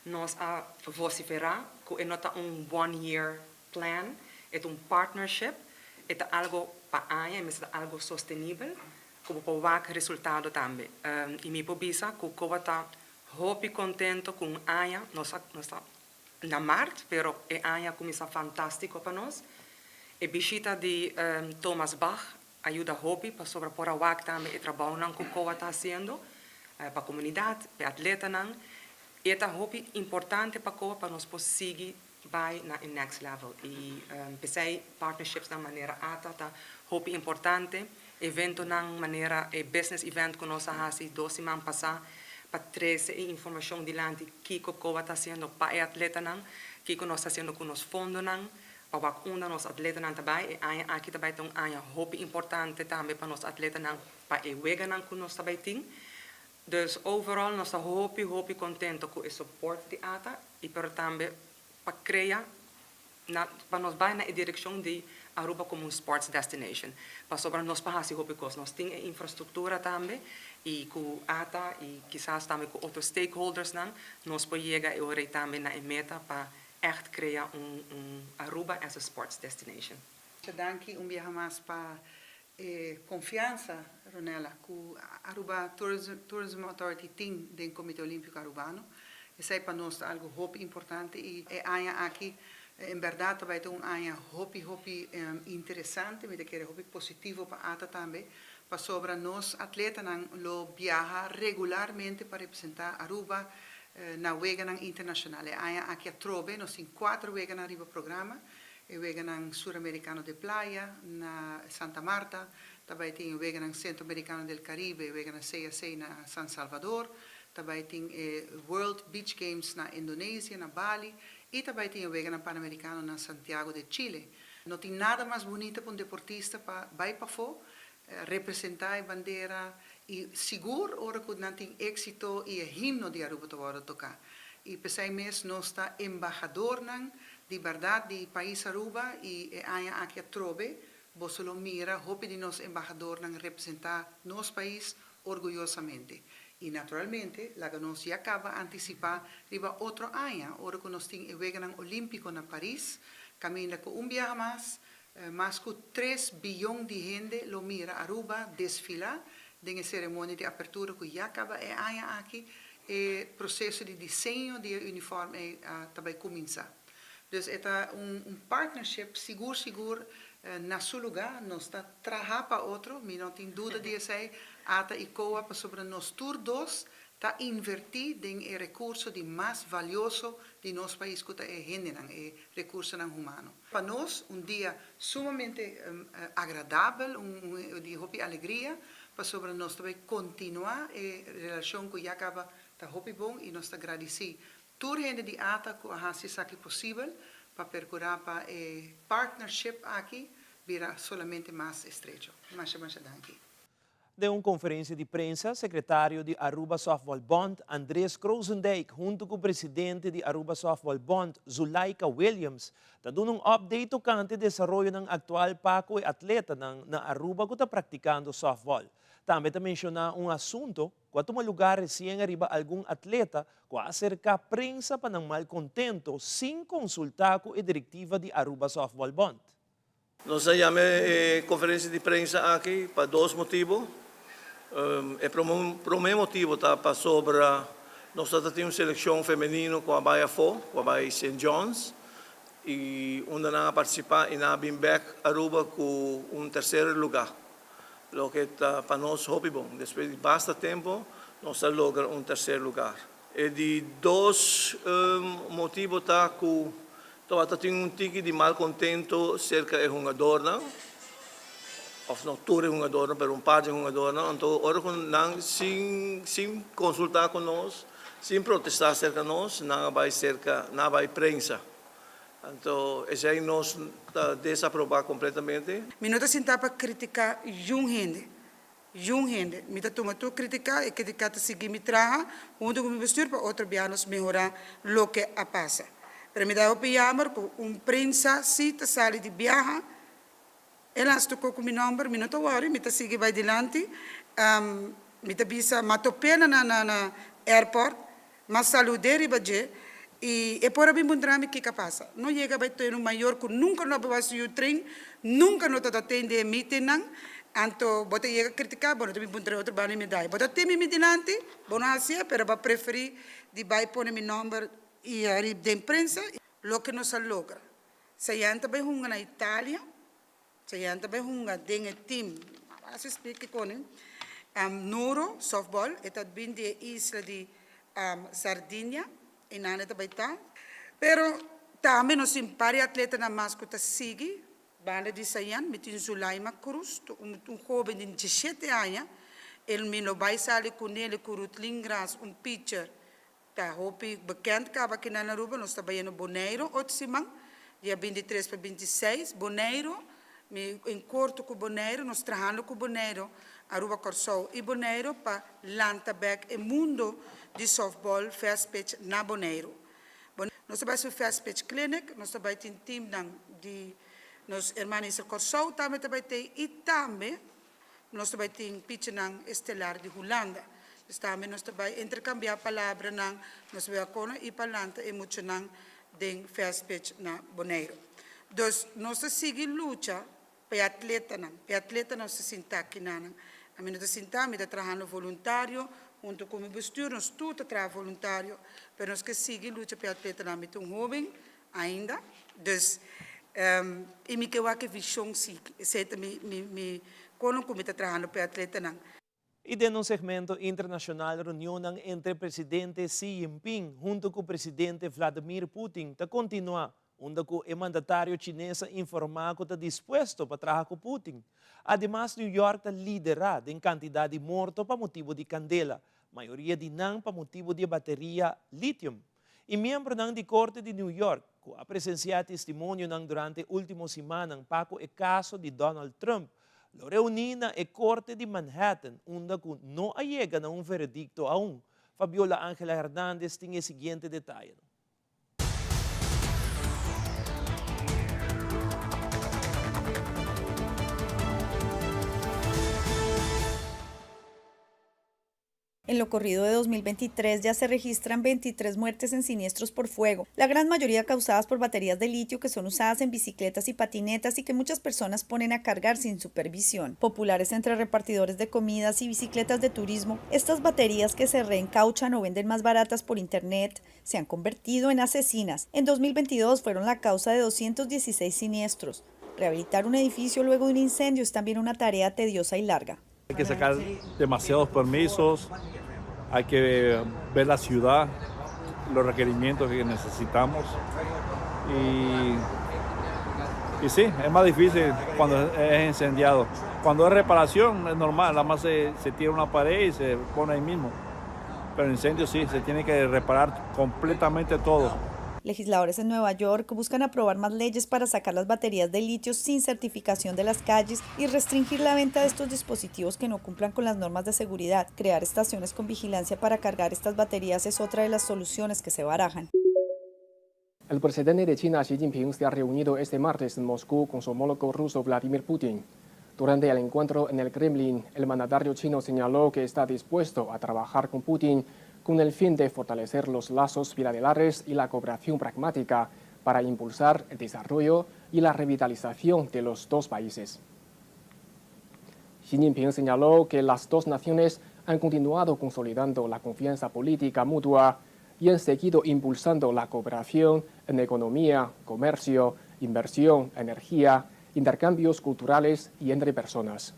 S13: nós a vociferar que é one-year plan, é partnership, é algo para a mas é algo sustentável, que pode dar resultado também. E me pobisa que COA está muito contente com a AIA, nós na Marte, pero a AIA começa fantástico para nós. A visita de Thomas Bach ajuda hobby para sobrepor a WAC também e trabalho que o COA está fazendo para a comunidade, para atleta não. E é hobby importante para COA para nós seguir vai na next level. E pensei partnerships da maneira está hobby importante. Evento na maneira business event que nós fazemos 2 semanas passadas para trazer informação dilante que o COA está fazendo para o atleta não, que nós está fazendo com os fundos não, para os atletas não também, e aqui também tem hobby importante também para os atletas não, para o wega não que nós também tem. Dus overal nós está hobby contente com o suporte de ATA e também para criar para nós vai na direção de Aruba como sports destination. Para sobre nós para hobby cost, nós tem infraestrutura também e com ATA e quizás também com outros stakeholders não, nós podemos chegar e também na meta para echt criar Aruba as a sports destination.
S14: Danke dia mais para confiança, Ronela, que Aruba Tourism Authority tem do Comitê Olímpico Arubano. Isso é para nós algo hobby importante e aqui em verdade também tem hobby interessante, mas é hobby positivo para ATA também, para sobre nós atletas não viaja regularmente para representar Aruba na wega internacional. Aqui a Trobe, nós temos 4 wegas na riba programa, o wega sul-americano de playa, na Santa Marta, também tem o wega centro-americano del Caribe, o wega CAC na San Salvador, também tem World Beach Games na Indonésia, na Bali, e também tem o wega pan-americano na Santiago de Chile. Não tem nada mais bonito para deportista para vai para fora, representar a bandeira e seguro ora que não tem êxito e o himno de Aruba para tocar. E pensei mesmo nós está embaixador de verdade do país Aruba e aqui a Trobe, você lo mira, hope de nós embaixador representar nosso país orgulhosamente. E naturalmente, lá que nós já acaba antecipar riba outro ano, ora que nós temos o wega olímpico na Paris, caminha com dia mais que 3 bilhões de gente lo mira Aruba desfilar na cerimônia de apertura que já acaba aqui, o processo de desenho de uniforme também começa. Dus é partnership seguro na seu lugar, nós está trabalhando para outro, mas não tem dúvida de ser ATA e COA para sobre nós tour 2 está invertir en el recurso de más valioso de nuestro país, que es el recurso humano. Para nosotros, un día sumamente agradable, un día de alegría, para sobre nosotros continuar la relación que ya acaba de bom y nos agradecemos. Toda gente de ATA que hace eso que posible para percurar para partnership aquí, virá solamente más estrecho. Muchas gracias.
S2: De uma conferência de prensa, secretário de Aruba Softball Bond, Andrés Krosendijk, junto com o presidente de Aruba Softball Bond, Zulaika Williams, está dando um update tocante ao desenvolvimento ng atual paco e atleta na Aruba que está praticando softball. Também está mencionando um assunto, quando uma lugar recém arriba algum atleta que acerca a prensa para não mal contento, sem consultar com a diretiva de Aruba Softball Bond.
S1: Nós chamamos conferência de prensa aqui para dois motivos. Por um motivo tá para sobre nós temos uma seleção feminina com a Baia Fo, com a Baia St. John's e onde nós participar e nós vim back Aruba com terceiro lugar. Lo que está para nós hobby bom. Depois de bastante tempo nós logramos terceiro lugar. E de dois motivos tá que nós temos tique de mal contento cerca de jogador não. Of não todos os jogadores, mas parte dos jogadores. Então, agora, sem consultar com nós, sem protestar cerca de nós, não vai prensa. Então, isso aí nós desaprovar completamente.
S14: Minuto sentar para criticar jung gente. Mita toma tu criticar e criticar te seguir me traga, junto com o bestuur para outro bianos melhorar o que passa. Para me dar opinião, com prensa, se te sale de viajar, elas tocou com meu número, me não estou worry, me sigue vai dilante, me bisa matopena na airport, mas saludar e baje e por abrir bundrame que passa. Não chega vai ter maior que nunca não vai ser o trem, nunca não está atende meeting não, anto bota chega criticar, bota me bundra outro bani me dai, bota tem me dilante, bona assim, pero va preferir de vai pôr meu número e arriba da imprensa, lo que nos logra. Se anda vai hunga na Itália. Saya também hunga dengan tim, assim explique konen, Noro softball, eta bin de isla de Sardinia, e nana também tá. Pero também nós simpari atleta na mascota sigue, banda de Sayan, metin Zulaima Cruz, jovem de 17 anos, ele me no vai sair com ele curut lingras, pitcher, tá hopi bekend kaba que na Aruba, nós também no Bonaire, otsimang, dia 23 para 26, Bonaire. Em corto com o Bonaire, nós trabalhamos com o Bonaire, Aruba Corsou e Bonaire para Lantabec e mundo de softball fast pitch na Bonaire. Nós trabalhamos no fast pitch clinic, nós trabalhamos em time de nos irmãos Corsou, também trabalhamos e também nós trabalhamos em pitch na estelar de Holanda. Também nós trabalhamos intercambiar palavras na nós trabalhamos e palanta e muito na de fast pitch na Bonaire. Dus nós seguimos luta para atleta não se sinta aqui não. A mim não sinta, me está trabalhando voluntário, junto com o bestuur, nós tudo trabalha voluntário, mas nós que seguimos luta para atleta não, me tão jovem ainda, dus e me que eu que visão se me quando como está trabalhando para atleta não.
S2: E de um segmento internacional, reunião entre o presidente Xi Jinping junto com o presidente Vladimir Putin está continuar. Onde o mandatário chinês informou que está disposto para trabalhar com Putin. Ademais, New York está liderado em quantidade de mortos para motivo de candela, maioria de não para motivo de bateria lítio. E membro de corte de New York, que a presenciar testemunho durante a última semana para o caso de Donald Trump, lo reuniu na corte de Manhattan, onde não chega a veredicto aún. Fabiola Ángela Hernández tem o seguinte detalhe.
S15: En lo corrido de 2023 ya se registran 23 muertes en siniestros por fuego, la gran mayoría causadas por baterías de litio que son usadas en bicicletas y patinetas y que muchas personas ponen a cargar sin supervisión. Populares entre repartidores de comidas y bicicletas de turismo, estas baterías que se reencauchan o venden más baratas por internet se han convertido en asesinas. En 2022 fueron la causa de 216 siniestros. Rehabilitar un edificio luego de un incendio es también una tarea tediosa y larga.
S16: Hay que sacar demasiados permisos, hay que ver la ciudad, los requerimientos que necesitamos. Y sí, es más difícil cuando es incendiado. Cuando es reparación es normal, nada más se tira una pared y se pone ahí mismo. Pero incendio sí, se tiene que reparar completamente todo.
S15: Legisladores en Nueva York buscan aprobar más leyes para sacar las baterías de litio sin certificación de las calles y restringir la venta de estos dispositivos que no cumplan con las normas de seguridad. Crear estaciones con vigilancia para cargar estas baterías es otra de las soluciones que se barajan.
S17: El presidente de China, Xi Jinping, se ha reunido este martes en Moscú con su homólogo ruso Vladimir Putin. Durante el encuentro en el Kremlin, el mandatario chino señaló que está dispuesto a trabajar con Putin con el fin de fortalecer los lazos bilaterales y la cooperación pragmática para impulsar el desarrollo y la revitalización de los dos países. Xi Jinping señaló que las dos naciones han continuado consolidando la confianza política mutua y han seguido impulsando la cooperación en economía, comercio, inversión, energía, intercambios culturales y entre personas.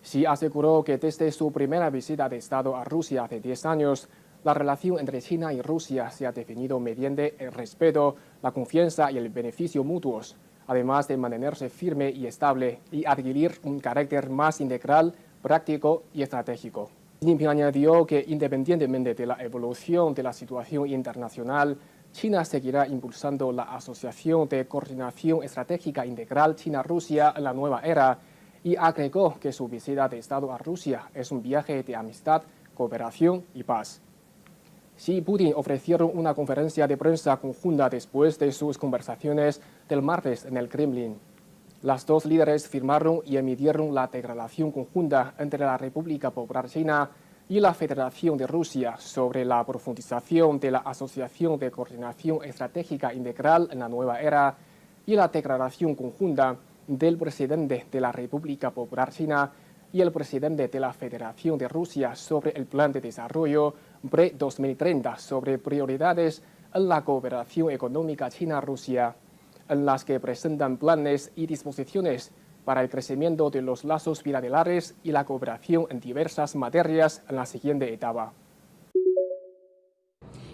S17: Xi aseguró que desde su primera visita de Estado a Rusia hace 10 años, la relación entre China y Rusia se ha definido mediante el respeto, la confianza y el beneficio mutuos, además de mantenerse firme y estable y adquirir un carácter más integral, práctico y estratégico. Xi Jinping añadió que independientemente de la evolución de la situación internacional, China seguirá impulsando la Asociación de Coordinación Estratégica Integral China-Rusia en la nueva era y agregó que su visita de Estado a Rusia es un viaje de amistad, cooperación y paz. Xi y Putin ofrecieron una conferencia de prensa conjunta después de sus conversaciones del martes en el Kremlin. Las dos líderes firmaron y emitieron la declaración conjunta entre la República Popular China y la Federación de Rusia sobre la profundización de la Asociación de Coordinación Estratégica Integral en la nueva era y la declaración conjunta del presidente de la República Popular China y el presidente de la Federación de Rusia sobre el Plan de Desarrollo pre-2030 sobre prioridades en la cooperación económica China-Rusia, en las que presentan planes y disposiciones para el crecimiento de los lazos bilaterales y la cooperación en diversas materias en la siguiente etapa.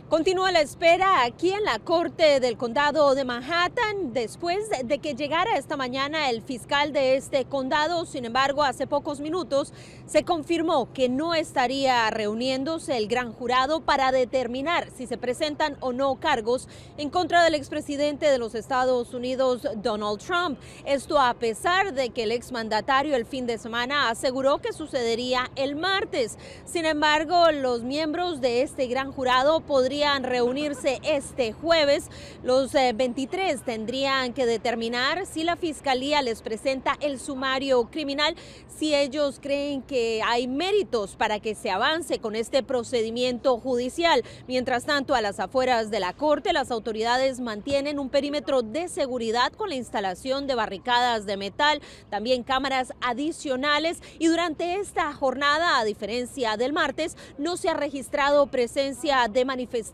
S18: Continúa la espera aquí en la Corte del Condado de Manhattan después de que llegara esta mañana el fiscal de este condado. Sin embargo, hace pocos minutos se confirmó que no estaría reuniéndose el gran jurado para determinar si se presentan o no cargos en contra del expresidente de los Estados Unidos, Donald Trump. Esto a pesar de que el exmandatario el fin de semana aseguró que sucedería el martes. Sin embargo, los miembros de este gran jurado podrían reunirse este jueves. Los 23 tendrían que determinar si la fiscalía les presenta el sumario criminal, si ellos creen que hay méritos para que se avance con este procedimiento judicial. Mientras tanto, a las afueras de la corte, las autoridades mantienen un perímetro de seguridad con la instalación de barricadas de metal, también cámaras adicionales, y durante esta jornada, a diferencia del martes, no se ha registrado presencia de manifestantes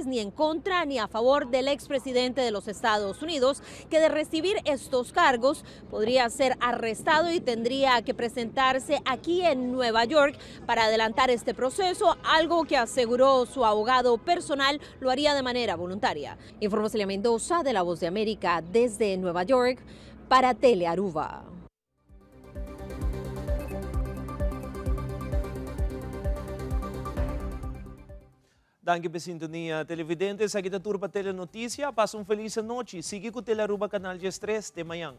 S18: ni en contra ni a favor del expresidente de los Estados Unidos, que de recibir estos cargos podría ser arrestado y tendría que presentarse aquí en Nueva York para adelantar este proceso, algo que aseguró su abogado personal lo haría de manera voluntaria. Informó Celia Mendoza de La Voz de América desde Nueva York para Telearuba.
S2: Danke por sintonia, televidentes. Aqui da Turba Telenotícia. Passa feliz noite. Siga com o Telearuba Canal 3 de manhã.